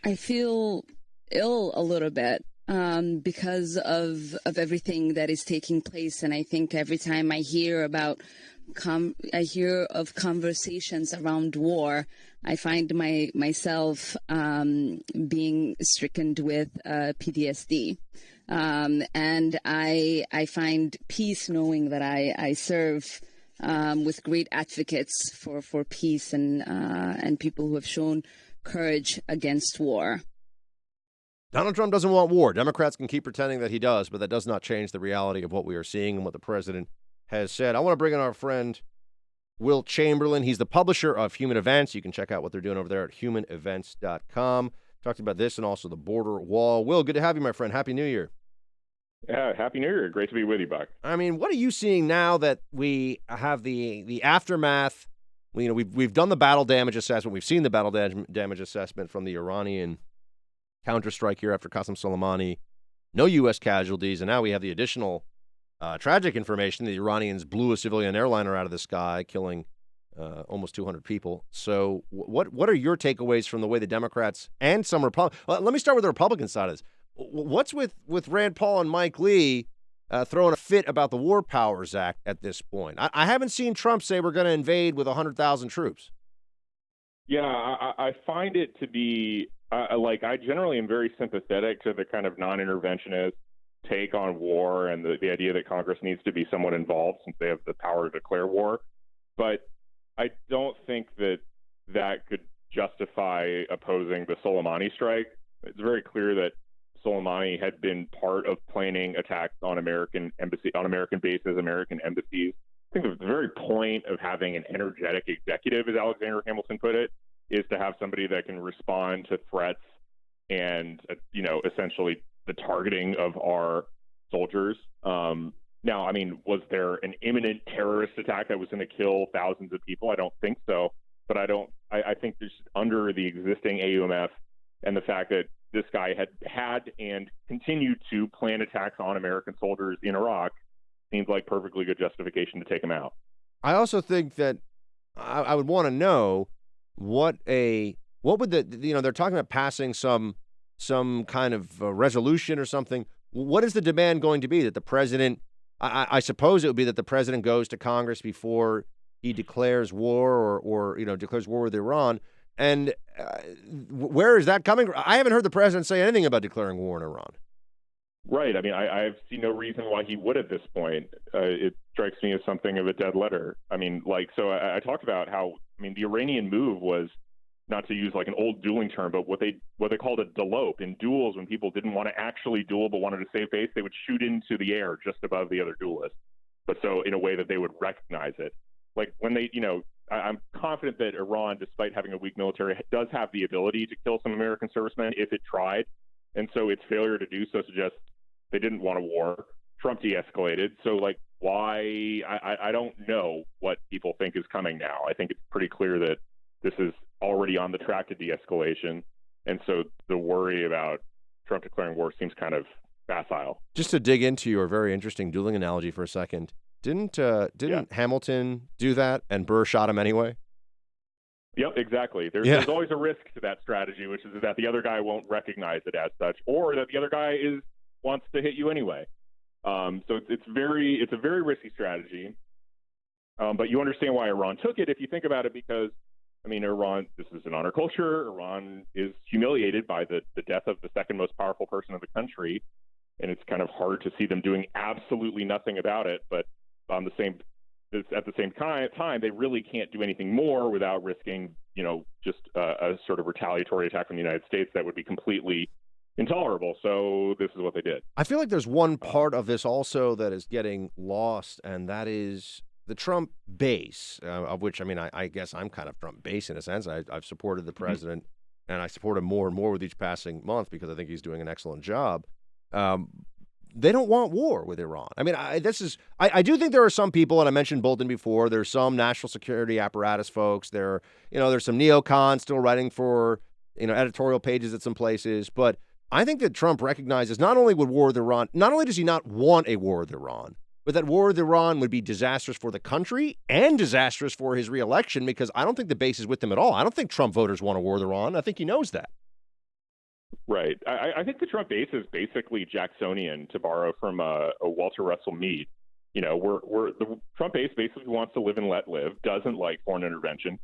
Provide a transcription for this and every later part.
I feel ill a little bit because of everything that is taking place, and I think every time I hear about I hear of conversations around war, I find myself being stricken with PTSD. And I find peace knowing that I serve with great advocates for peace and people who have shown courage against war. Donald Trump doesn't want war. Democrats can keep pretending that he does, but that does not change the reality of what we are seeing and what the president has said. I want to bring in our friend Will Chamberlain. He's the publisher of Human Events. You can check out what they're doing over there at humanevents.com. Talked about this and also the border wall. Will, good to have you, my friend. Happy New Year. Yeah, Happy New Year. Great to be with you, Buck. I mean, what are you seeing now that we have the aftermath? We've done the battle damage assessment. We've seen the battle damage assessment from the Iranian counterstrike here after Qasem Soleimani. No U.S. casualties, and now we have the additional tragic information: the Iranians blew a civilian airliner out of the sky, killing almost 200 people. So, what are your takeaways from the way the Democrats and some Republicans? Let me start with the Republican side of this. What's with Rand Paul and Mike Lee throwing a fit about the War Powers Act at this point? I haven't seen Trump say we're going to invade with 100,000 troops. Yeah, I find it to be I generally am very sympathetic to the kind of non-interventionist take on war and the idea that Congress needs to be somewhat involved since they have the power to declare war. But I don't think that could justify opposing the Soleimani strike. It's very clear that Soleimani had been part of planning attacks on American bases, American embassies. I think the very point of having an energetic executive, as Alexander Hamilton put it, is to have somebody that can respond to threats and, essentially the targeting of our soldiers. Now, I mean, was there an imminent terrorist attack that was going to kill thousands of people? I don't think so. But I think just under the existing AUMF and the fact that this guy had and continued to plan attacks on American soldiers in Iraq seems like perfectly good justification to take him out. I also think that I would want to know what would they're talking about passing some kind of resolution or something. What is the demand going to be that the president? I suppose it would be that the president goes to Congress before he declares war or declares war with Iran. And where is that coming from? I haven't heard the president say anything about declaring war in Iran. Right. I mean, I've seen no reason why he would at this point. It strikes me as something of a dead letter. I mean, so I talked about how, the Iranian move was, not to use like an old dueling term, but what they called a delope. In duels, when people didn't want to actually duel but wanted to save face, they would shoot into the air just above the other duelists. But so in a way that they would recognize it. Like when they, I'm confident that Iran, despite having a weak military, does have the ability to kill some American servicemen if it tried. And so its failure to do so suggests they didn't want a war. Trump de-escalated. So, why? I don't know what people think is coming now. I think it's pretty clear that this is already on the track to de-escalation. And so the worry about Trump declaring war seems kind of facile. Just to dig into your very interesting dueling analogy for a second, didn't Hamilton do that and Burr shot him anyway? Yep, exactly. There's always a risk to that strategy, which is that the other guy won't recognize it as such, or that the other guy wants to hit you anyway. So it's a very risky strategy. But you understand why Iran took it if you think about it, because Iran, this is an honor culture. Iran is humiliated by the death of the second most powerful person in the country, and it's kind of hard to see them doing absolutely nothing about it. But at the same time, they really can't do anything more without risking, just a sort of retaliatory attack from the United States that would be completely intolerable. So this is what they did. I feel like there's one part of this also that is getting lost, and that is the Trump base, of which, I guess I'm kind of Trump base in a sense. I've supported the president, and I support him more and more with each passing month because I think he's doing an excellent job. They don't want war with Iran. I do think there are some people, and I mentioned Bolton before, there's some national security apparatus folks. There's some neocons still writing for, editorial pages at some places. But I think that Trump recognizes not only would war with Iran, not only does he not want a war with Iran, but that war with Iran would be disastrous for the country and disastrous for his reelection, because I don't think the base is with him at all. I don't think Trump voters want a war with Iran. I think he knows that. Right. I think the Trump base is basically Jacksonian, to borrow from a Walter Russell Mead. The Trump base basically wants to live and let live, doesn't like foreign intervention,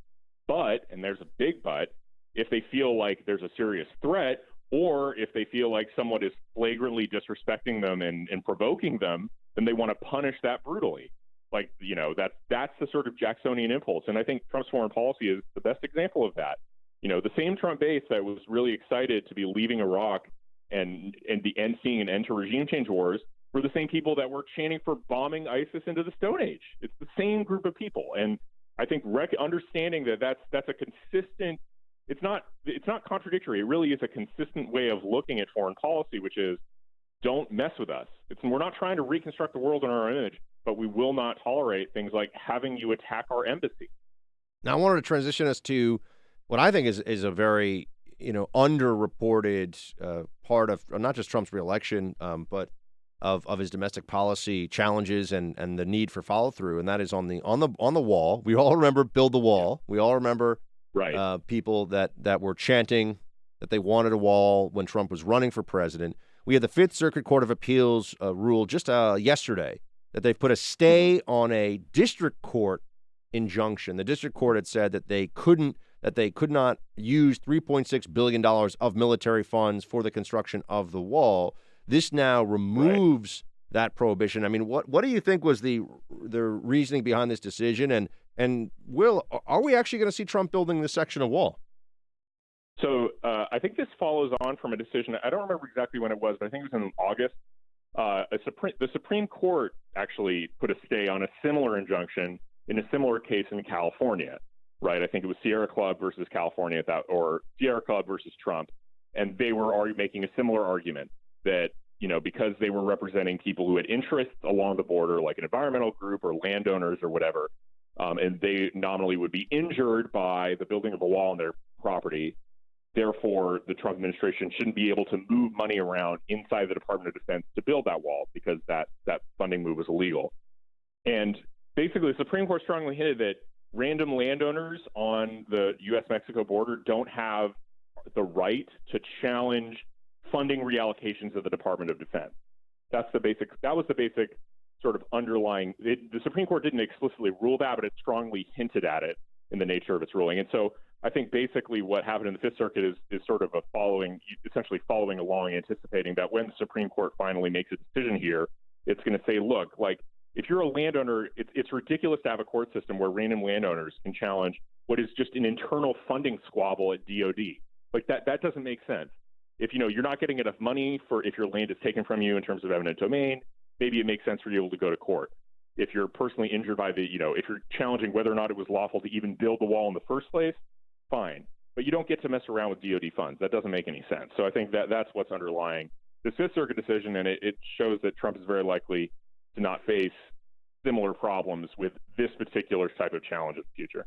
but, and there's a big but, if they feel like there's a serious threat, or if they feel like someone is flagrantly disrespecting them and provoking them, then they want to punish that brutally. Like, that's the sort of Jacksonian impulse. And I think Trump's foreign policy is the best example of that. The same Trump base that was really excited to be leaving Iraq and seeing an end to regime change wars were the same people that were chanting for bombing ISIS into the Stone Age. It's the same group of people. And I think understanding that that's a consistent, it's not contradictory. It really is a consistent way of looking at foreign policy, which is, don't mess with us. We're not trying to reconstruct the world in our image, but we will not tolerate things like having you attack our embassy. Now, I wanted to transition us to what I think is a very underreported part of not just Trump's reelection, but of his domestic policy challenges and the need for follow through, and that is on the wall. We all remember build the wall. We all remember people that were chanting that they wanted a wall when Trump was running for president. We had the Fifth Circuit Court of Appeals rule just yesterday that they've put a stay on a district court injunction. The district court had said that they could not use $3.6 billion of military funds for the construction of the wall. This now removes that prohibition. I mean, what do you think was the reasoning behind this decision? And are we actually going to see Trump building this section of wall? So I think this follows on from a decision. I don't remember exactly when it was, but I think it was in August. The Supreme Court actually put a stay on a similar injunction in a similar case in California. Right, I think it was Sierra Club versus California, or Sierra Club versus Trump, and they were making a similar argument that because they were representing people who had interests along the border, like an environmental group or landowners or whatever, and they nominally would be injured by the building of a wall on their property. Therefore, the Trump administration shouldn't be able to move money around inside the Department of Defense to build that wall because that funding move was illegal. And basically, the Supreme Court strongly hinted that random landowners on the U.S.-Mexico border don't have the right to challenge funding reallocations of the Department of Defense. That was the basic sort of underlying. The Supreme Court didn't explicitly rule that, but it strongly hinted at it in the nature of its ruling. And so I think basically what happened in the Fifth Circuit is sort of essentially following along, anticipating that when the Supreme Court finally makes a decision here, it's going to say, look, like, if you're a landowner, it's ridiculous to have a court system where random landowners can challenge what is just an internal funding squabble at DOD. Like that doesn't make sense. If you're not getting enough money if your land is taken from you in terms of eminent domain, maybe it makes sense for you to go to court. If you're personally injured by if you're challenging whether or not it was lawful to even build the wall in the first place, fine. But you don't get to mess around with DOD funds. That doesn't make any sense. So I think that's what's underlying the Fifth Circuit decision, and it shows that Trump is very likely to not face similar problems with this particular type of challenge in the future.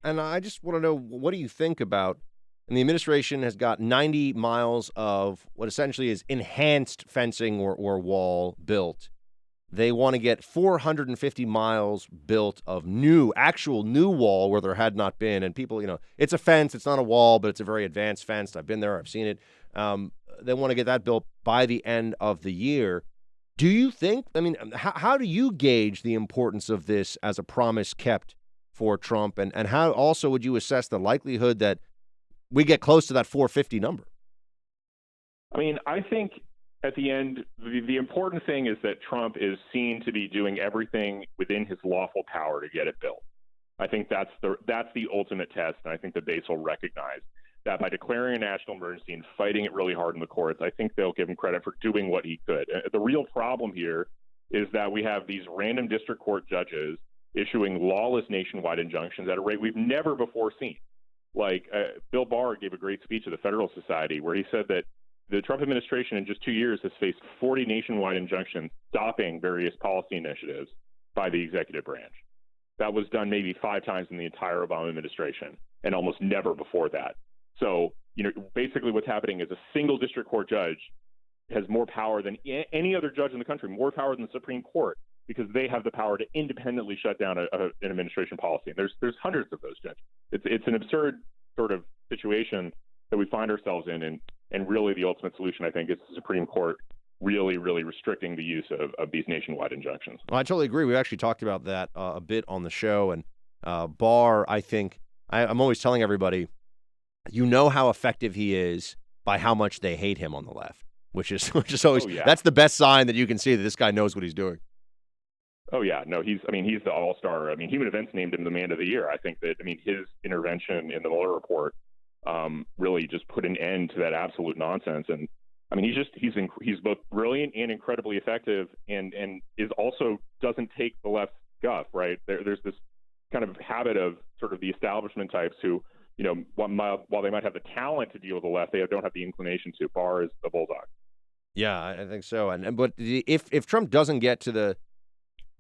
And I just want to know, what do you think about, and the administration has got 90 miles of what essentially is enhanced fencing or wall built. They want to get 450 miles built of actual new wall where there had not been. And people, it's a fence, it's not a wall, but it's a very advanced fence. I've been there, I've seen it. They want to get that built by the end of the year. Do you think, how do you gauge the importance of this as a promise kept for Trump? And how also would you assess the likelihood that we get close to that 450 number? I think at the end, the important thing is that Trump is seen to be doing everything within his lawful power to get it built. I think that's the ultimate test, and I think the base will recognize that by declaring a national emergency and fighting it really hard in the courts, I think they'll give him credit for doing what he could. The real problem here is that we have these random district court judges issuing lawless nationwide injunctions at a rate we've never before seen. Like Bill Barr gave a great speech at the Federal Society where he said that the Trump administration in just 2 years has faced 40 nationwide injunctions stopping various policy initiatives by the executive branch. That was done maybe 5 times in the entire Obama administration and almost never before that. So, basically what's happening is a single district court judge has more power than any other judge in the country, more power than the Supreme Court, because they have the power to independently shut down an administration policy. And there's hundreds of those judges. It's an absurd sort of situation that we find ourselves in. And And really the ultimate solution, I think, is the Supreme Court really, really restricting the use of these nationwide injunctions. Well, I totally agree. We actually talked about that a bit on the show. And Barr, I think, I'm always telling everybody, you know how effective he is by how much they hate him on the left, which is always, that's the best sign that you can see that this guy knows what he's doing. Oh, yeah. No, he's the all-star. Human Events named him the man of the year. I think that, his intervention in the Mueller report really just put an end to that absolute nonsense. And he's both brilliant and incredibly effective, and is also doesn't take the left's guff, right? There's this kind of habit of sort of the establishment types who, while they might have the talent to deal with the left, they don't have the inclination to. Barr is the bulldog. Yeah, I think so. But if Trump doesn't get to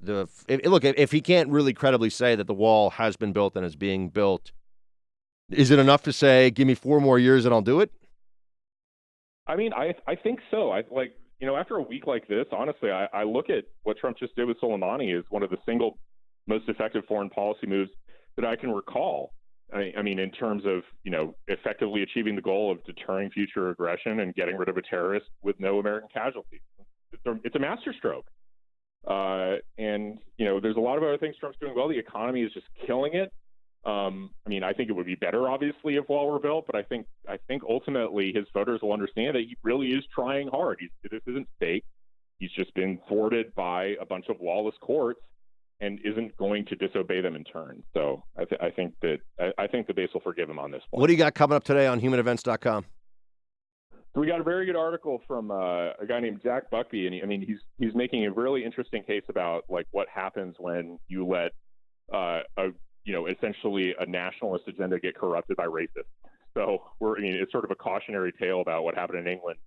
if he can't really credibly say that the wall has been built and is being built, is it enough to say, give me 4 more years and I'll do it? I think so. After a week like this, honestly, I look at what Trump just did with Soleimani as one of the single most effective foreign policy moves that I can recall. In terms of, effectively achieving the goal of deterring future aggression and getting rid of a terrorist with no American casualties. It's a masterstroke. There's a lot of other things Trump's doing well. The economy is just killing it. I think it would be better, obviously, if wall were built, but I think ultimately his voters will understand that he really is trying hard. This isn't fake. He's just been thwarted by a bunch of lawless courts and isn't going to disobey them in turn. So I think the base will forgive him on this point. What do you got coming up today on humanevents.com? So we got a very good article from a guy named Jack Buckby, and he's making a really interesting case about what happens when you let essentially a nationalist agenda get corrupted by racists. So it's sort of a cautionary tale about what happened in England,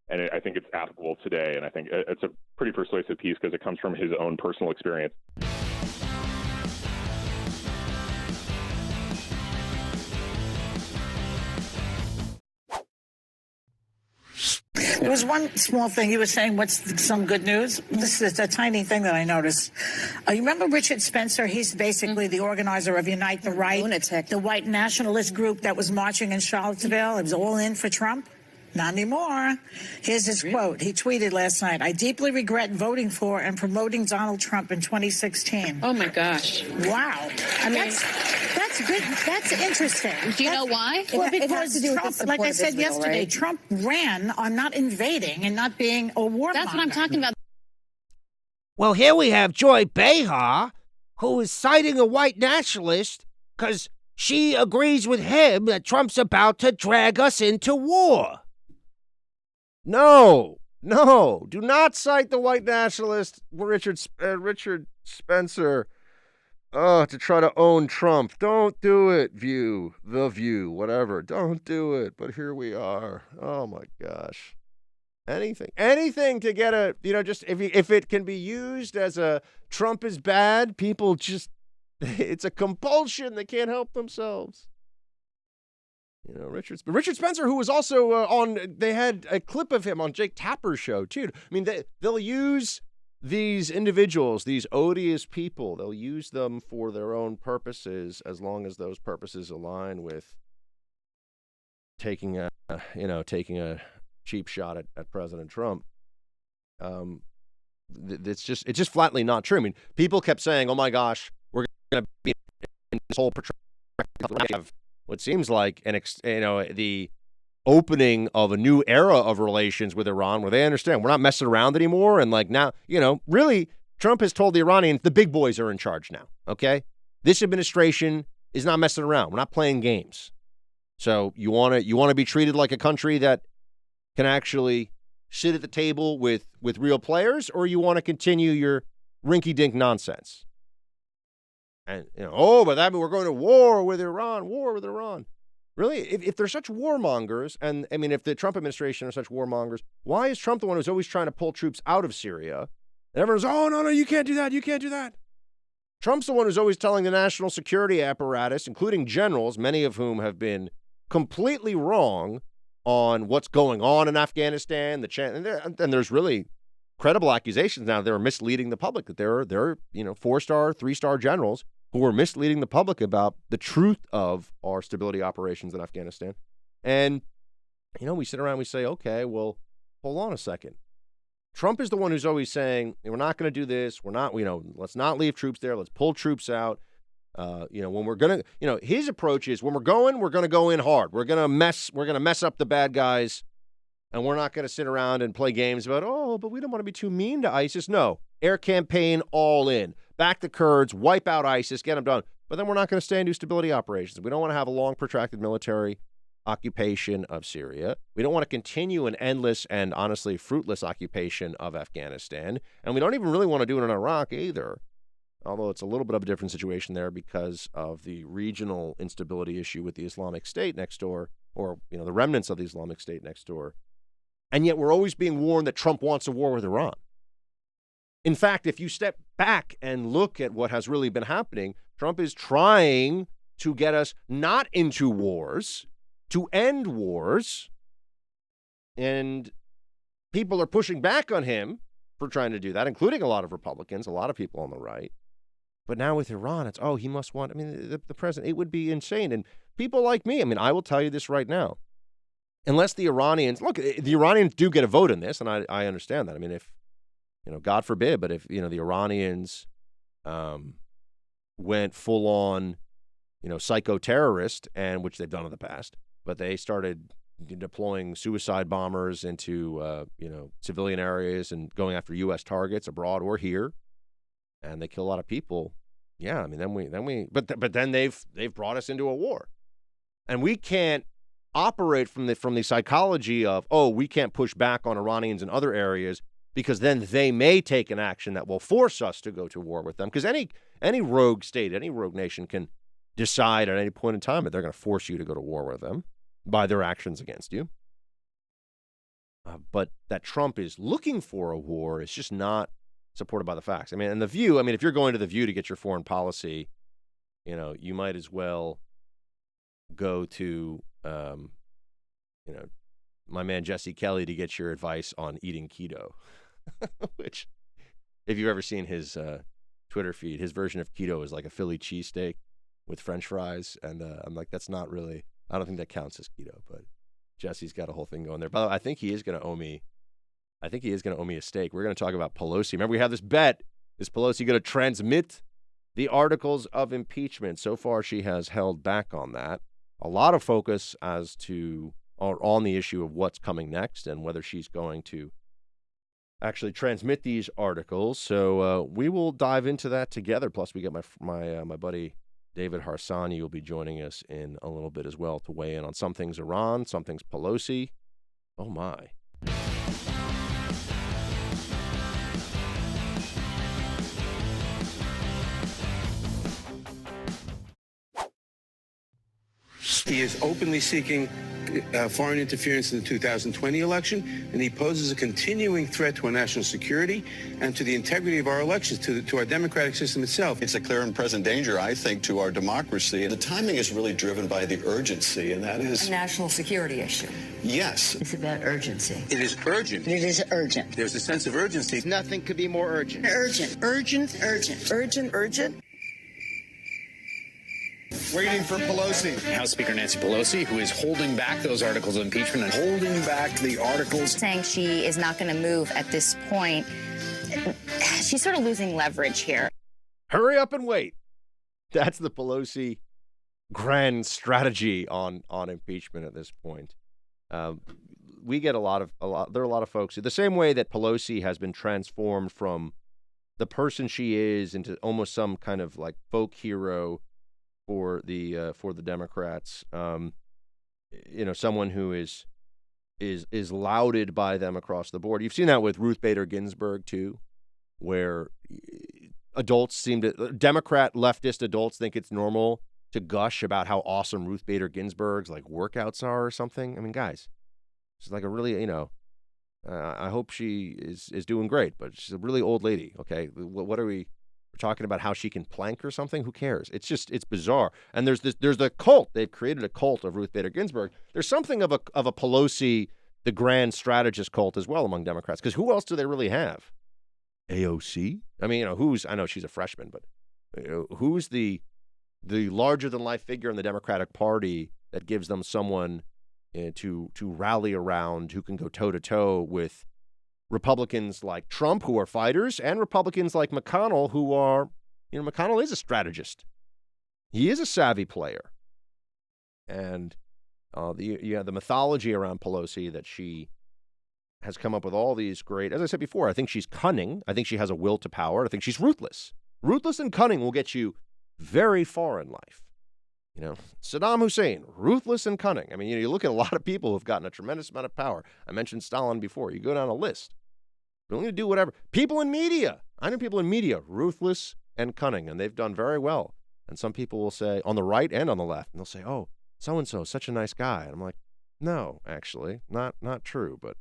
and I think it's applicable today. And I think it's a pretty persuasive piece because it comes from his own personal experience. There was one small thing you were saying. What's some good news? This is a tiny thing that I noticed. You remember Richard Spencer? He's basically the organizer of Unite the Right, lunatic, the white nationalist group that was marching in Charlottesville. It was all in for Trump. Not anymore. Here's his quote. He tweeted last night, "I deeply regret voting for and promoting Donald Trump in 2016. Oh, my gosh. Wow. That's good. That's interesting. Do you know why? Well, because Trump, like I said yesterday, right? Trump ran on not invading and not being a warmonger. That's what I'm talking about. Well, here we have Joy Behar, who is citing a white nationalist because she agrees with him that Trump's about to drag us into war. No, do not cite the white nationalist Richard Spencer to try to own Trump. Don't do it, The View, whatever. Don't do it. But here we are. Oh, my gosh. Anything to get just if it can be used as a Trump is bad, people just, it's a compulsion. They can't help themselves. Richard Spencer, who was also they had a clip of him on Jake Tapper's show, too. They'll use these individuals, these odious people, they'll use them for their own purposes as long as those purposes align with taking a cheap shot at President Trump. It's just flatly not true. People kept saying, "Oh my gosh, we're going to be in this whole have what seems like the opening of a new era of relations with Iran, where they understand we're not messing around anymore." And now, really, Trump has told the Iranians the big boys are in charge now. Okay, this administration is not messing around. We're not playing games. So you want to be treated like a country that can actually sit at the table with real players, or you want to continue your rinky-dink nonsense? And, but that means we're going to war with Iran. Really? If they're such warmongers, and if the Trump administration are such warmongers, why is Trump the one who's always trying to pull troops out of Syria? And everyone's, "Oh, no, you can't do that. You can't do that." Trump's the one who's always telling the national security apparatus, including generals, many of whom have been completely wrong on what's going on in Afghanistan. And there's really credible accusations now they're misleading the public, that there are 4-star, 3-star generals who are misleading the public about the truth of our stability operations in Afghanistan. And we sit around and we say, okay, well, hold on a second. Trump is the one who's always saying, we're not going to do this. We're not, let's not leave troops there. Let's pull troops out. When we're going to, his approach is when we're going to go in hard. We're going to mess up the bad guys. And we're not going to sit around and play games about, but we don't want to be too mean to ISIS. No, air campaign all in. Back the Kurds, wipe out ISIS, get them done. But then we're not going to stay and do stability operations. We don't want to have a long, protracted military occupation of Syria. We don't want to continue an endless and honestly fruitless occupation of Afghanistan. And we don't even really want to do it in Iraq either, although it's a little bit of a different situation there because of the regional instability issue with the Islamic State next door, or, the remnants of the Islamic State next door. And yet we're always being warned that Trump wants a war with Iran. In fact, if you step back and look at what has really been happening, Trump is trying to get us not into wars, to end wars. And people are pushing back on him for trying to do that, including a lot of Republicans, a lot of people on the right. But now with Iran, it's, he must want, the president, it would be insane. And people like me, I will tell you this right now. Unless the Iranians, the Iranians do get a vote in this, and I understand that. If, God forbid, but if, the Iranians went full on, psycho-terrorist, and which they've done in the past, but they started deploying suicide bombers into, civilian areas and going after U.S. targets abroad or here, and they kill a lot of people. Yeah, but then they've brought us into a war, and we can't operate from the psychology of, we can't push back on Iranians in other areas because then they may take an action that will force us to go to war with them. Because any rogue state, any rogue nation can decide at any point in time that they're going to force you to go to war with them by their actions against you. But that Trump is looking for a war is just not supported by the facts. And The View, if you're going to The View to get your foreign policy, you might as well go to my man Jesse Kelly to get your advice on eating keto, which, if you've ever seen his Twitter feed, his version of keto is like a Philly cheesesteak with French fries, and I'm like, that's not really, I don't think that counts as keto, but Jesse's got a whole thing going there. By the way, I think he is going to owe me a steak. We're going to talk about Pelosi. Remember, we have this bet. Is Pelosi going to transmit the articles of impeachment? So far, she has held back on that. A lot of focus on the issue of what's coming next and whether she's going to actually transmit these articles. So we will dive into that together. Plus, we get my buddy David Harsanyi will be joining us in a little bit as well to weigh in on some things Iran, some things Pelosi. Oh, my. He is openly seeking foreign interference in the 2020 election, and he poses a continuing threat to our national security and to the integrity of our elections, to our democratic system itself. It's a clear and present danger, I think, to our democracy. The timing is really driven by the urgency, and that is... a national security issue. Yes. It's about urgency. It is urgent. It is urgent. There's a sense of urgency. Nothing could be more urgent. Urgent. Urgent. Urgent. Urgent. Urgent. Waiting for Pelosi. House Speaker Nancy Pelosi, who is holding back those articles of impeachment and holding back the articles. Saying she is not going to move at this point. She's sort of losing leverage here. Hurry up and wait. That's the Pelosi grand strategy on impeachment at this point. We get there are a lot of folks, the same way that Pelosi has been transformed from the person she is into almost some kind of like folk hero for the Democrats, someone who is lauded by them across the board. You've seen that with Ruth Bader Ginsburg too, where Democrat leftist adults think it's normal to gush about how awesome Ruth Bader Ginsburg's like workouts are or something. Guys, she's like a really, I hope she is doing great, but she's a really old lady. Okay, what are we? We're talking about how she can plank or something. Who cares? It's bizarre. And there's the cult. They've created a cult of Ruth Bader Ginsburg. There's something of a Pelosi, the grand strategist cult as well among Democrats. Because who else do they really have? AOC? I know she's a freshman, but who's the larger than life figure in the Democratic Party that gives them someone to rally around, who can go toe-to-toe with Republicans like Trump, who are fighters, and Republicans like McConnell, who are, McConnell is a strategist. He is a savvy player. And the mythology around Pelosi that she has come up with all these great, as I said before, I think she's cunning. I think she has a will to power. I think she's ruthless. Ruthless and cunning will get you very far in life. Saddam Hussein, ruthless and cunning. I mean, you look at a lot of people who've gotten a tremendous amount of power. I mentioned Stalin before. You go down a list. Willing to do whatever. People in media. I know people in media, ruthless and cunning, and they've done very well. And some people will say, on the right and on the left, and they'll say, oh, so-and-so, such a nice guy. And I'm like, no, actually, not true. But,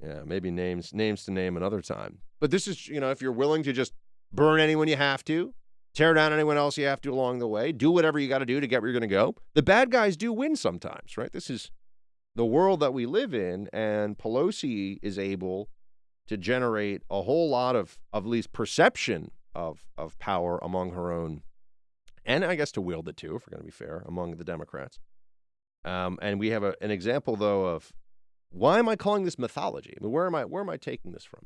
yeah, maybe names to name another time. But this is, if you're willing to just burn anyone you have to, tear down anyone else you have to along the way, do whatever you got to do to get where you're going to go. The bad guys do win sometimes, right? This is the world that we live in, and Pelosi is able to generate a whole lot of at least perception of power among her own, and I guess to wield it too, if we're going to be fair, among the Democrats. And we have an example, though, of why am I calling this mythology? I mean, where am I taking this from?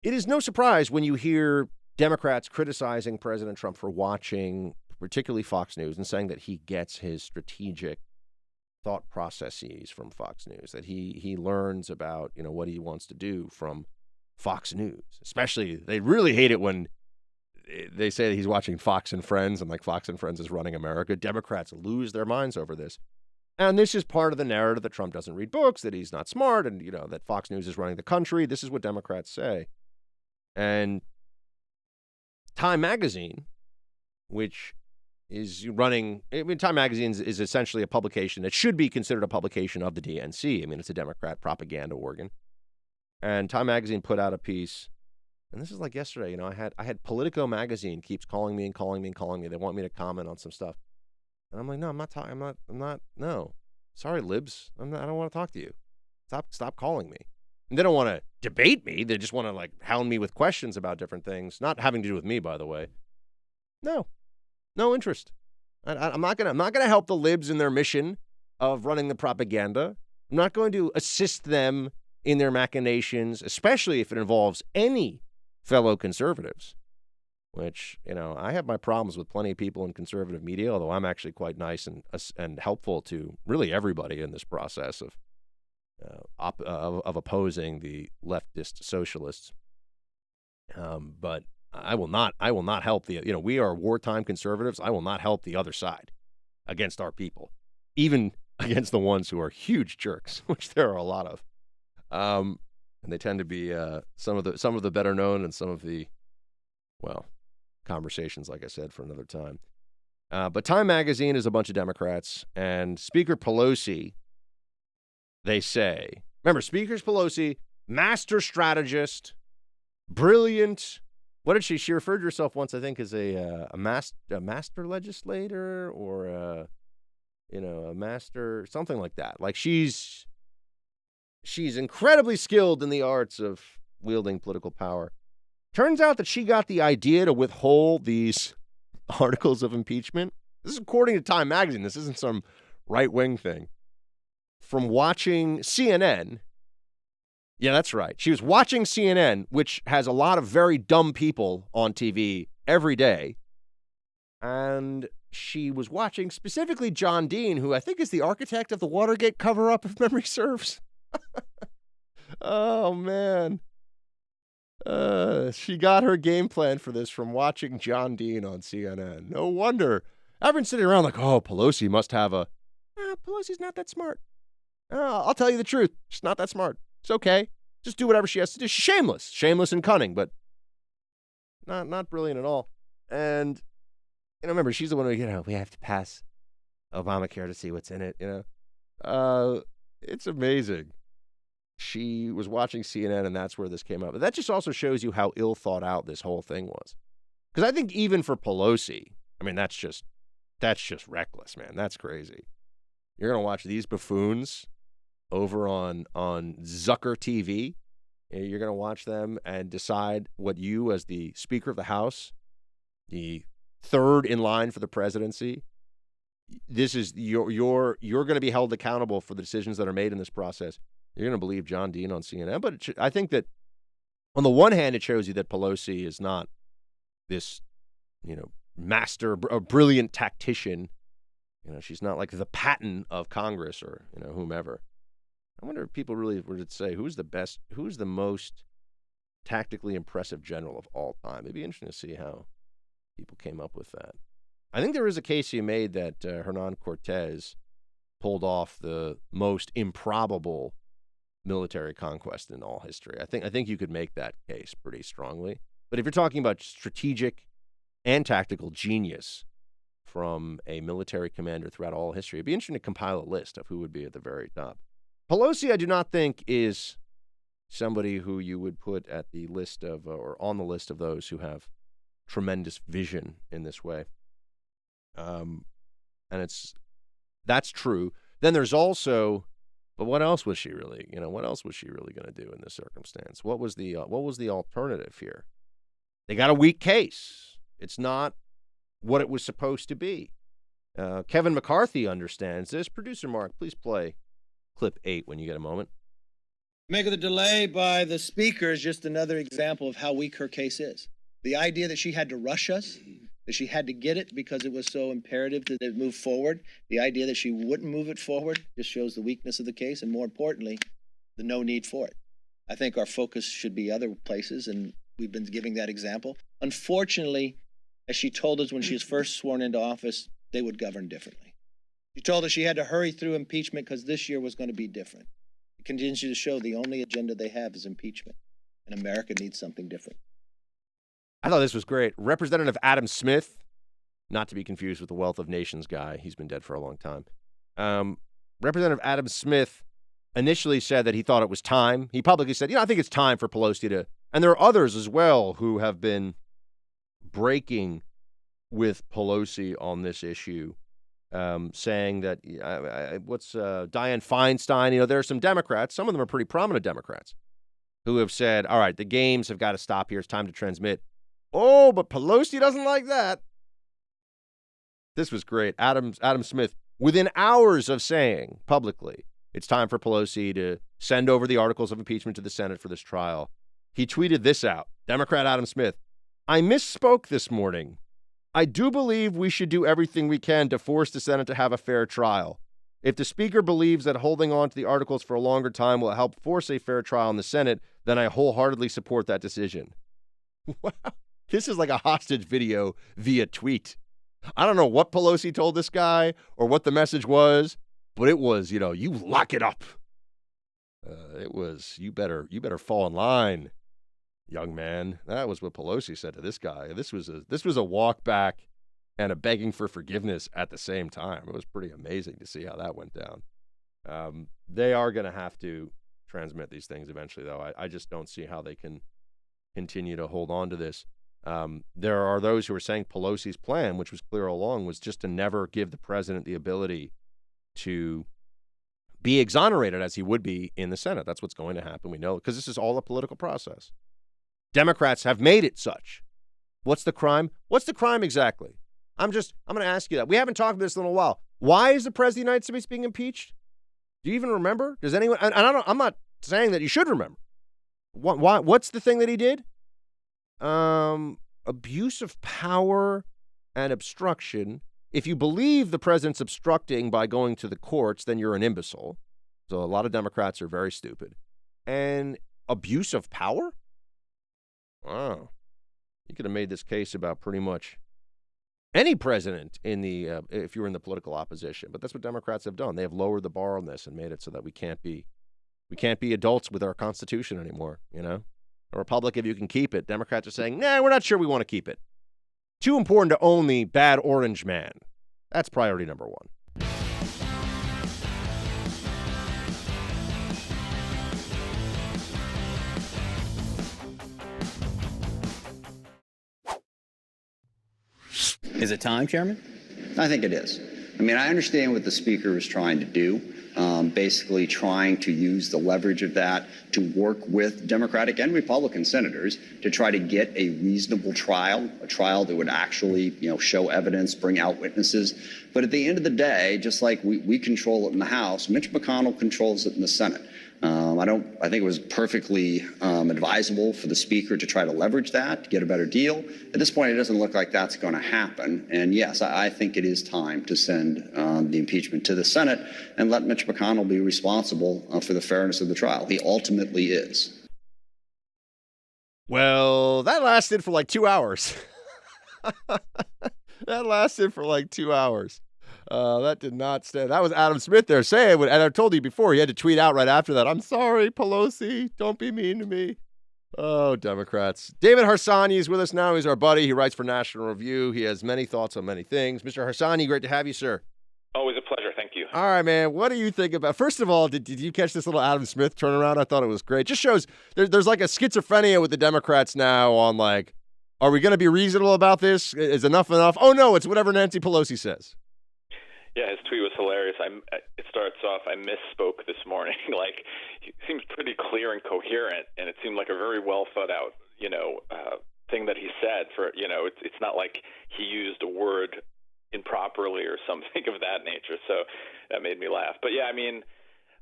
It is no surprise when you hear Democrats criticizing President Trump for watching, particularly Fox News, and saying that he gets his strategic thought processes from Fox News, that he learns about, what he wants to do from Fox News. Especially, they really hate it when they say that he's watching Fox and Friends, and like Fox and Friends is running America. Democrats lose their minds over this. And this is part of the narrative that Trump doesn't read books, that he's not smart, and, that Fox News is running the country. This is what Democrats say. And Time Magazine, which is running, Time Magazine is essentially a publication that should be considered a publication of the DNC. I mean, it's a Democrat propaganda organ. And Time Magazine put out a piece, and this is like yesterday, I had Politico Magazine keeps calling me and calling me and calling me. They want me to comment on some stuff. And I'm like, no, no. Sorry, libs. I don't want to talk to you. Stop calling me. And they don't want to debate me. They just want to hound me with questions about different things, not having to do with me, by the way. No interest. I'm not gonna help the libs in their mission of running the propaganda. I'm not going to assist them in their machinations, especially if it involves any fellow conservatives. Which, I have my problems with plenty of people in conservative media, although I'm actually quite nice and helpful to really everybody in this process of opposing the leftist socialists. But I will not help we are wartime conservatives. I will not help the other side against our people, even against the ones who are huge jerks, which there are a lot of. And they tend to be some of the better known, and some of the, conversations, like I said, for another time. But Time Magazine is a bunch of Democrats, and Speaker Pelosi, they say, remember, Speaker Pelosi, master strategist, brilliant. What did she referred to herself once, I think, as a master legislator, or a master, something like that. Like she's incredibly skilled in the arts of wielding political power. Turns out that she got the idea to withhold these articles of impeachment. This is according to Time Magazine. This isn't some right-wing thing. From watching CNN. Yeah, that's right. She was watching CNN, which has a lot of very dumb people on TV every day. And she was watching specifically John Dean, who I think is the architect of the Watergate cover-up, if memory serves. Oh, man. She got her game plan for this from watching John Dean on CNN. No wonder. Everyone's sitting around like, oh, Pelosi must have Pelosi's not that smart. I'll tell you the truth. She's not that smart. It's okay. Just do whatever she has to do. She's shameless and cunning, but not brilliant at all. And, remember, she's the one who, we have to pass Obamacare to see what's in it, It's amazing. She was watching CNN, and that's where this came up. But that just also shows you how ill thought out this whole thing was. Because I think even for Pelosi, that's just reckless, man. That's crazy. You're going to watch these buffoons over on Zucker TV. You're going to watch them and decide what you, as the Speaker of the House, the third in line for the presidency, this is you're going to be held accountable for the decisions that are made in this process. You're going to believe John Dean on CNN, but I think that on the one hand, it shows you that Pelosi is not this, master, a brilliant tactician. She's not like the Patton of Congress or whomever. I wonder if people really were to say who's the most tactically impressive general of all time. It'd be interesting to see how people came up with that. I think there is a case you made that Hernan Cortez pulled off the most improbable military conquest in all history. I think you could make that case pretty strongly. But if you're talking about strategic and tactical genius from a military commander throughout all history, it'd be interesting to compile a list of who would be at the very top. Pelosi, I do not think, is somebody who you would put at the list of, or on the list of those who have tremendous vision in this way. And that's true. Then there's also, but what else was she really, what else was she really going to do in this circumstance? What was the alternative here? They got a weak case. It's not what it was supposed to be. Kevin McCarthy understands this. Producer Mark, please play clip 8 when you get a moment. Make of the delay by the speaker is just another example of how weak her case is. The idea that she had to rush us, that she had to get it because it was so imperative that it move forward, the idea that she wouldn't move it forward just shows the weakness of the case, and more importantly, the no need for it. I think our focus should be other places, and we've been giving that example. Unfortunately, as she told us when she was first sworn into office, they would govern differently. She told us she had to hurry through impeachment because this year was going to be different. It continues to show the only agenda they have is impeachment, and America needs something different. I thought this was great. Representative Adam Smith, not to be confused with the Wealth of Nations guy. He's been dead for a long time. Representative Adam Smith initially said that he thought it was time. He publicly said, I think it's time for Pelosi to, and there are others as well who have been breaking with Pelosi on this issue, saying that, Dianne Feinstein, there are some Democrats, some of them are pretty prominent Democrats, who have said, all right, the games have got to stop here. It's time to transmit. Oh, but Pelosi doesn't like that. This was great. Adam Smith, within hours of saying publicly, it's time for Pelosi to send over the articles of impeachment to the Senate for this trial, he tweeted this out. Democrat Adam Smith, I misspoke this morning. I do believe we should do everything we can to force the Senate to have a fair trial. If the Speaker believes that holding on to the articles for a longer time will help force a fair trial in the Senate, then I wholeheartedly support that decision. Wow. This is like a hostage video via tweet. I don't know what Pelosi told this guy or what the message was, but it was, you lock it up. It was, you better fall in line, young man. That was what Pelosi said to this guy. This was a walk back and a begging for forgiveness at the same time. It was pretty amazing to see how that went down. They are going to have to transmit these things eventually, though. I just don't see how they can continue to hold on to this. There are those who are saying Pelosi's plan, which was clear all along, was just to never give the president the ability to be exonerated as he would be in the Senate. That's what's going to happen. We know, because this is all a political process. Democrats have made it such. What's the crime? What's the crime exactly? I'm going to ask you that. We haven't talked about this in a while. Why is the president of the United States being impeached? Do you even remember? Does anyone? And I'm not saying that you should remember. What's the thing that he did? Abuse of power and obstruction. If you believe the president's obstructing by going to the courts, then you're an imbecile. So a lot of Democrats are very stupid. And abuse of power? Wow. You could have made this case about pretty much any president in the if you were in the political opposition. But that's what Democrats have done. They have lowered the bar on this and made it so that we can't be adults with our Constitution anymore, A republic, if you can keep it. Democrats are saying, nah, we're not sure we want to keep it. Too important to own the bad orange man. That's priority number one. Is it time, Chairman? I think it is. I mean, I understand what the Speaker is trying to do. basically trying to use the leverage of that to work with Democratic and Republican senators to try to get a reasonable trial, a trial that would actually, show evidence, bring out witnesses. But at the end of the day, just like we control it in the House, Mitch McConnell controls it in the Senate. I think it was perfectly advisable for the Speaker to try to leverage that to get a better deal. At this point, it doesn't look like that's going to happen. And yes, I think it is time to send the impeachment to the Senate and let Mitch McConnell be responsible for the fairness of the trial. He ultimately is. Well, that lasted for like 2 hours. That lasted for like 2 hours. That did not stand. That was Adam Smith there saying, and I told you before, he had to tweet out right after that, "I'm sorry, Pelosi. Don't be mean to me." Oh, Democrats. David Harsanyi is with us now. He's our buddy. He writes for National Review. He has many thoughts on many things. Mr. Harsanyi, great to have you, sir. Always a pleasure. Thank you. All right, man. What do you think about, first of all, did you catch this little Adam Smith turnaround? I thought it was great. Just shows there's like a schizophrenia with the Democrats now on like, are we going to be reasonable about this? Is enough enough? Oh, no, it's whatever Nancy Pelosi says. Yeah, his tweet was hilarious. It starts off, I misspoke this morning. Like, he seems pretty clear and coherent, and it seemed like a very well thought out, thing that he said. It's not like he used a word improperly or something of that nature. So that made me laugh. But yeah, I mean,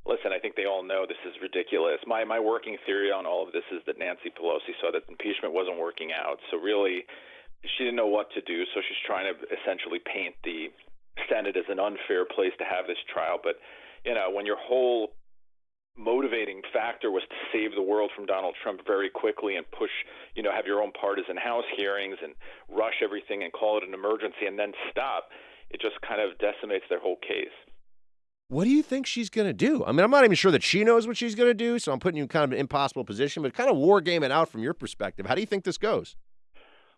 listen, I think they all know this is ridiculous. My working theory on all of this is that Nancy Pelosi saw that impeachment wasn't working out. So really, she didn't know what to do. So she's trying to essentially paint the Senate as an unfair place to have this trial. But, when your whole motivating factor was to save the world from Donald Trump very quickly and push, have your own partisan House hearings and rush everything and call it an emergency and then stop, it just kind of decimates their whole case. What do you think she's going to do? I mean, I'm not even sure that she knows what she's going to do, so I'm putting you in kind of an impossible position, but kind of war game it out from your perspective. How do you think this goes?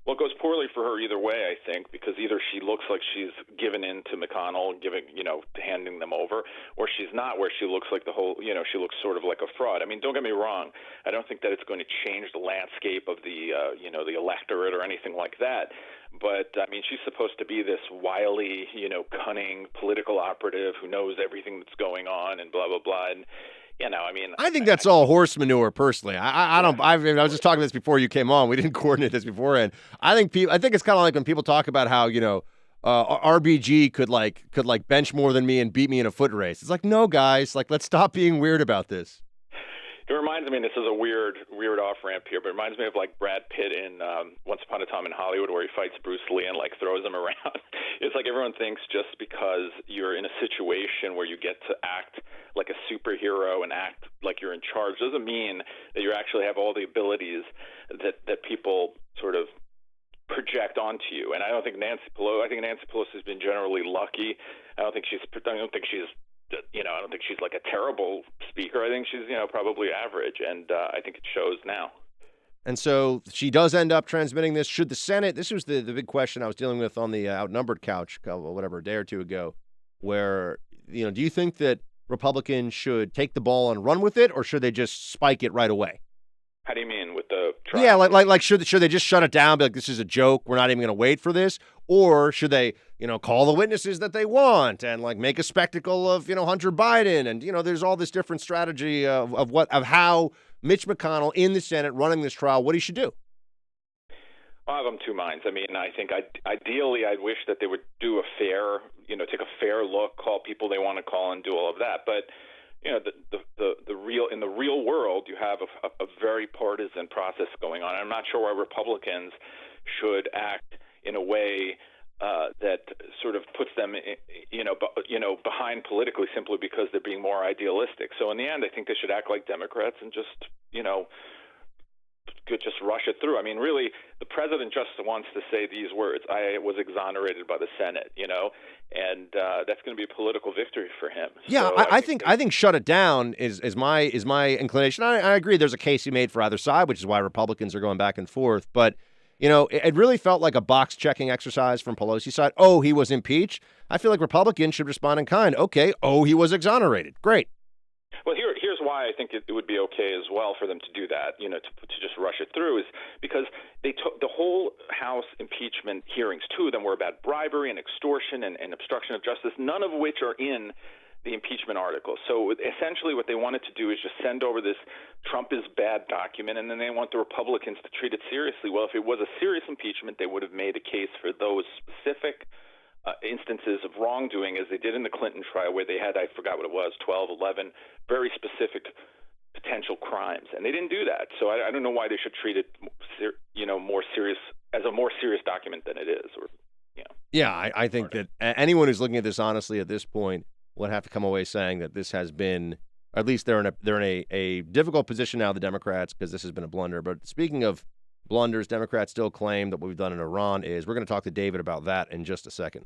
Well, it goes poorly for her either way, I think, because either she looks like she's given in to McConnell, handing them over, or she's not, where she looks like she looks sort of like a fraud. I mean, don't get me wrong. I don't think that it's going to change the landscape of the electorate or anything like that. But, I mean, she's supposed to be this wily, cunning political operative who knows everything that's going on and blah, blah, blah. And, I think that's all horse manure. Personally, I was just talking about this before you came on. We didn't coordinate this beforehand. I think it's kind of like when people talk about how RBG could bench more than me and beat me in a foot race. It's like, no, guys, let's stop being weird about this. It reminds me, and this is a weird off ramp here, but it reminds me of like Brad Pitt in Once Upon a Time in Hollywood, where he fights Bruce Lee and throws him around. It's like everyone thinks just because you're in a situation where you get to act like a superhero and act like you're in charge doesn't mean that you actually have all the abilities that people sort of project onto you. And I don't think Nancy Pelosi has been generally lucky. I don't think she's like a terrible speaker. I think she's, probably average, and I think it shows now. And so she does end up transmitting this. Should the Senate, this was the big question I was dealing with on the Outnumbered couch, a day or two ago, where, do you think that Republicans should take the ball and run with it, or should they just spike it right away? How do you mean with the trial? Yeah, should they just shut it down, be like, this is a joke, we're not even going to wait for this? Or should they, call the witnesses that they want and make a spectacle of, Hunter Biden? And, there's all this different strategy of how Mitch McConnell in the Senate running this trial, what he should do. I have two minds. I mean, I think ideally I'd wish that they would do a fair, take a fair look, call people they want to call and do all of that. But in the real world, you have a very partisan process going on. I'm not sure why Republicans should act in a way that sort of puts them, behind politically simply because they're being more idealistic. So in the end, I think they should act like Democrats and just rush it through. I mean, really, the president just wants to say these words: "I was exonerated by the Senate," and that's going to be a political victory for him. Yeah, so I think shut it down is my inclination. I agree. There's a case he made for either side, which is why Republicans are going back and forth. But it really felt like a box checking exercise from Pelosi's side. Oh, he was impeached. I feel like Republicans should respond in kind. Okay. Oh, he was exonerated. Great. Well, here's why I think it would be okay as well for them to do that, to just rush it through, is because they took the whole House impeachment hearings, two of them were about bribery and extortion and obstruction of justice, none of which are in the impeachment article. So essentially what they wanted to do is just send over this Trump is bad document, and then they want the Republicans to treat it seriously. Well, if it was a serious impeachment, they would have made a case for those specific instances of wrongdoing, as they did in the Clinton trial, where they had, I forgot what it was, 12, 11 very specific potential crimes, and they didn't do that. So I don't know why they should treat it, more serious, as a more serious document than it is. Or, Yeah, I think that anyone who's looking at this honestly at this point would have to come away saying that this has been, at least they're in a difficult position now, the Democrats, because this has been a blunder. But speaking of blunders, Democrats still claim that what we've done in Iran is. We're going to talk to David about that in just a second.